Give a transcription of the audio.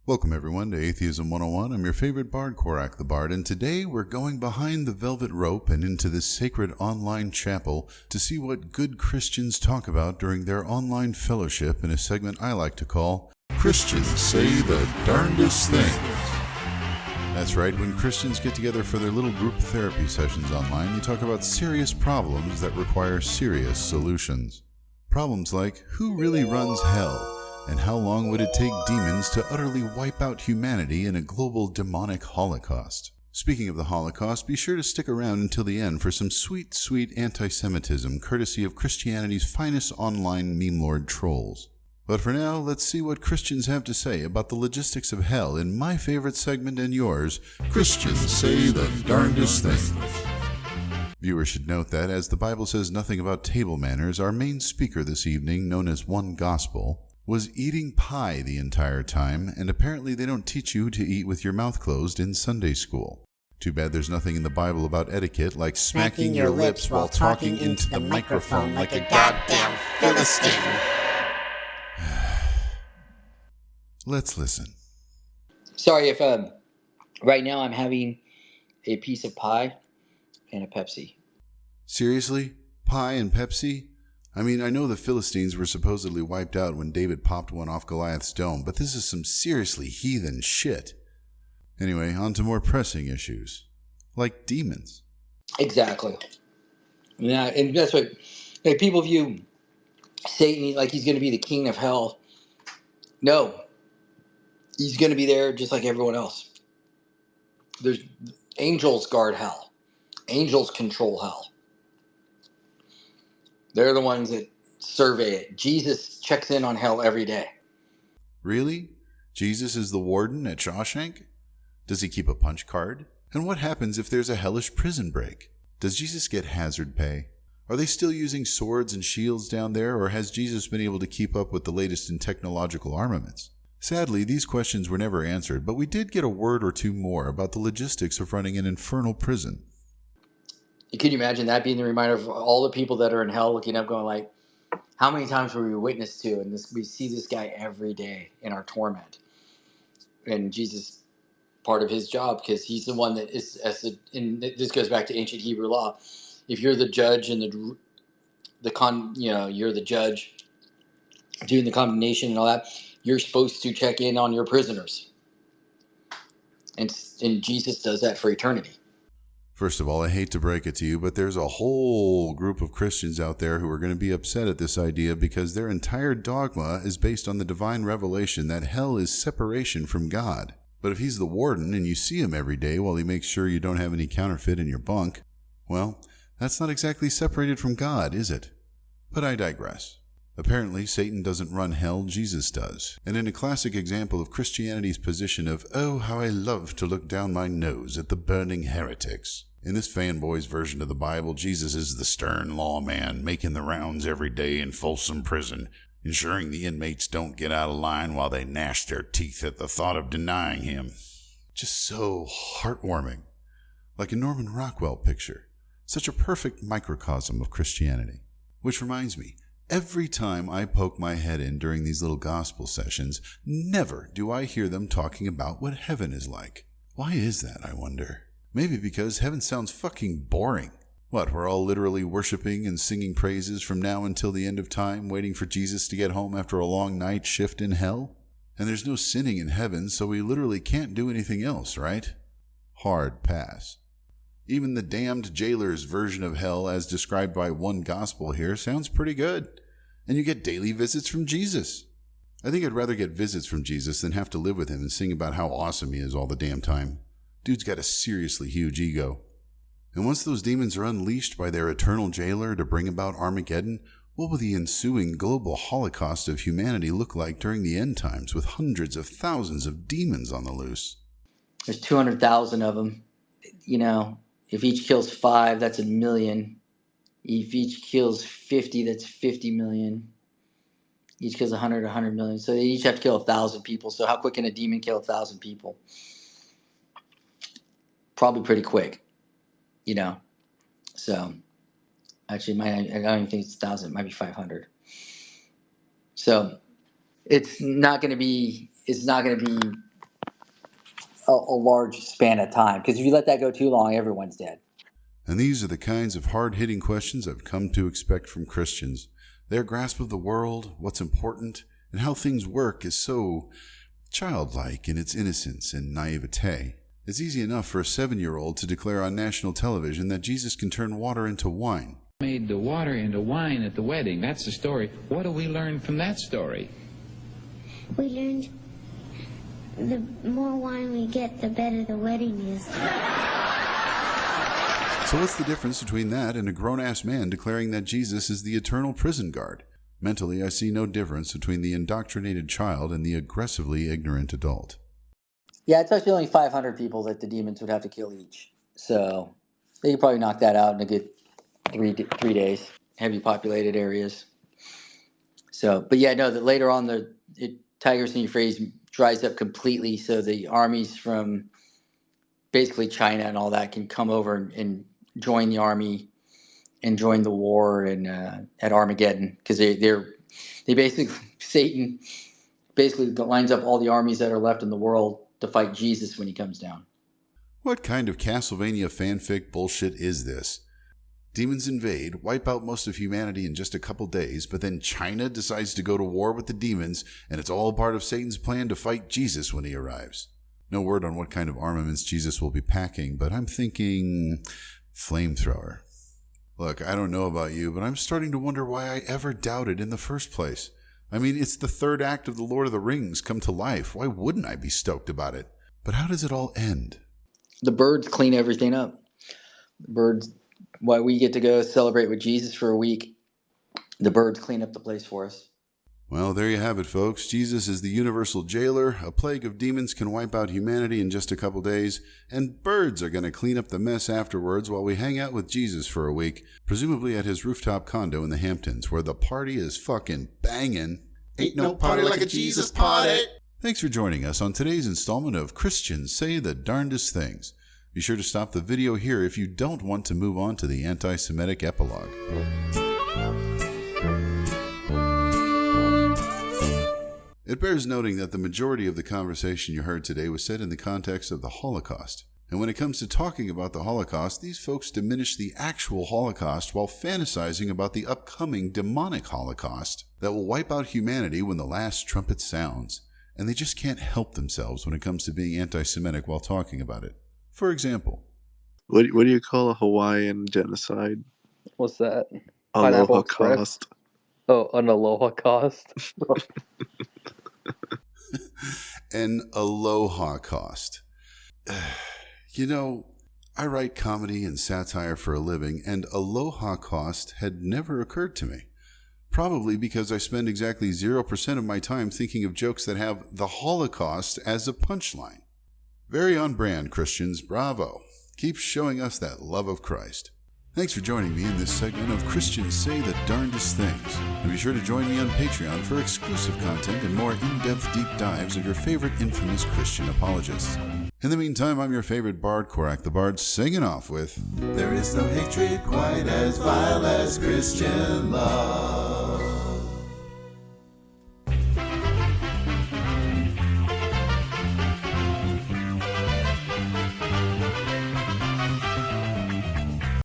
Welcome everyone to Atheism 101. I'm your favorite bard, Korak the Bard, and today we're going behind the velvet rope and into this sacred online chapel to see what good Christians talk about during their online fellowship in a segment I like to call Christians Say the Darndest Thing. That's right, when Christians get together for their little group therapy sessions online, they talk about serious problems that require serious solutions. Problems like, who really runs hell? And how long would it take demons to utterly wipe out humanity in a global demonic holocaust? Speaking of the Holocaust, be sure to stick around until the end for some sweet, sweet anti-Semitism courtesy of Christianity's finest online meme lord trolls. But for now, let's see what Christians have to say about the logistics of hell in my favorite segment and yours, Christians Say the Darndest Thing. Viewers should note that, as the Bible says nothing about table manners, our main speaker this evening, known as One Gospel, was eating pie the entire time, and apparently they don't teach you to eat with your mouth closed in Sunday school. Too bad there's nothing in the Bible about etiquette like smacking your lips while talking into the microphone like a goddamn Philistine. Let's listen. Sorry if right now I'm having a piece of pie and a Pepsi. Seriously? Pie and Pepsi? I mean, I know the Philistines were supposedly wiped out when David popped one off Goliath's dome, but this is some seriously heathen shit. Anyway, on to more pressing issues, like demons. Exactly. Yeah, and that's what people view Satan like he's going to be the king of hell. No, he's going to be there just like everyone else. There's angels guard hell. Angels control hell. They're the ones that survey it. Jesus checks in on hell every day. Really? Jesus is the warden at Shawshank? Does he keep a punch card? And what happens if there's a hellish prison break? Does Jesus get hazard pay? Are they still using swords and shields down there, or has Jesus been able to keep up with the latest in technological armaments? Sadly, these questions were never answered, but we did get a word or two more about the logistics of running an infernal prison. Can you imagine that being the reminder of all the people that are in hell looking up going like, how many times were we witness to? And we see this guy every day in our torment. And Jesus, part of his job, because he's the one that is, and this goes back to ancient Hebrew law. If you're the judge and you're the judge doing the condemnation and all that, you're supposed to check in on your prisoners. And Jesus does that for eternity. First of all, I hate to break it to you, but there's a whole group of Christians out there who are going to be upset at this idea because their entire dogma is based on the divine revelation that hell is separation from God. But if he's the warden and you see him every day while he makes sure you don't have any counterfeit in your bunk, well, that's not exactly separated from God, is it? But I digress. Apparently, Satan doesn't run hell, Jesus does. And in a classic example of Christianity's position of, oh, how I love to look down my nose at the burning heretics. In this fanboy's version of the Bible, Jesus is the stern lawman making the rounds every day in Folsom Prison, ensuring the inmates don't get out of line while they gnash their teeth at the thought of denying him. Just so heartwarming. Like a Norman Rockwell picture. Such a perfect microcosm of Christianity. Which reminds me, every time I poke my head in during these little gospel sessions, never do I hear them talking about what heaven is like. Why is that, I wonder? Maybe because heaven sounds fucking boring. What, we're all literally worshiping and singing praises from now until the end of time, waiting for Jesus to get home after a long night shift in hell? And there's no sinning in heaven, so we literally can't do anything else, right? Hard pass. Even the damned jailer's version of hell, as described by One Gospel here, sounds pretty good. And you get daily visits from Jesus. I think I'd rather get visits from Jesus than have to live with him and sing about how awesome he is all the damn time. Dude's got a seriously huge ego. And once those demons are unleashed by their eternal jailer to bring about Armageddon, what will the ensuing global holocaust of humanity look like during the end times with hundreds of thousands of demons on the loose? There's 200,000 of them. If each kills 5, that's 1 million. If each kills 50, that's 50 million. Each kills 100 million. So they each have to kill 1,000 people. So how quick can a demon kill 1,000 people? Probably pretty quick, So actually, I don't even think it's 1,000. It might be 500. So it's not going to be a large span of time. Because if you let that go too long, everyone's dead. And these are the kinds of hard-hitting questions I've come to expect from Christians. Their grasp of the world, what's important, and how things work is so childlike in its innocence and naivete. It's easy enough for a 7-year-old to declare on national television that Jesus can turn water into wine. Made the water into wine at the wedding. That's the story. What do we learn from that story? We learned the more wine we get, the better the wedding is. So what's the difference between that and a grown-ass man declaring that Jesus is the eternal prison guard? Mentally, I see no difference between the indoctrinated child and the aggressively ignorant adult. Yeah, it's actually only 500 people that the demons would have to kill each. So they could probably knock that out in a good 3 days, heavy populated areas. So, but yeah, no, that later on the Tigris and Euphrates dries up completely, so the armies from basically China and all that can come over and join the army and join the war at Armageddon, because they basically, Satan basically lines up all the armies that are left in the world to fight Jesus when he comes down. What kind of Castlevania fanfic bullshit is this? Demons invade, wipe out most of humanity in just a couple days, but then China decides to go to war with the demons, and it's all part of Satan's plan to fight Jesus when he arrives. No word on what kind of armaments Jesus will be packing, but I'm thinking flamethrower. Look, I don't know about you, but I'm starting to wonder why I ever doubted in the first place. I mean, it's the third act of The Lord of the Rings come to life. Why wouldn't I be stoked about it? But how does it all end? The birds clean everything up. The birds, why we get to go celebrate with Jesus for a week, the birds clean up the place for us. Well, there you have it, folks. Jesus is the universal jailer. A plague of demons can wipe out humanity in just a couple days, and birds are going to clean up the mess afterwards while we hang out with Jesus for a week, presumably at his rooftop condo in the Hamptons, where the party is fucking banging. Ain't no party like a Jesus party. Thanks for joining us on today's installment of Christians Say the Darndest Things. Be sure to stop the video here if you don't want to move on to the anti-Semitic epilogue. It bears noting that the majority of the conversation you heard today was said in the context of the Holocaust. And when it comes to talking about the Holocaust, these folks diminish the actual Holocaust while fantasizing about the upcoming demonic Holocaust that will wipe out humanity when the last trumpet sounds. And they just can't help themselves when it comes to being anti-Semitic while talking about it. For example, what do you call a Hawaiian genocide? What's that? Aloha cost. Oh, an aloha cost. An aloha cost. You know, I write comedy and satire for a living, and aloha cost had never occurred to me. Probably because I spend exactly 0% of my time thinking of jokes that have the Holocaust as a punchline. Very on brand, Christians. Bravo. Keep showing us that love of Christ. Thanks for joining me in this segment of Christians Say the Darndest Things. And be sure to join me on Patreon for exclusive content and more in-depth deep dives of your favorite infamous Christian apologists. In the meantime, I'm your favorite bard, Korak the Bard, singing off with, There is no hatred quite as vile as Christian love.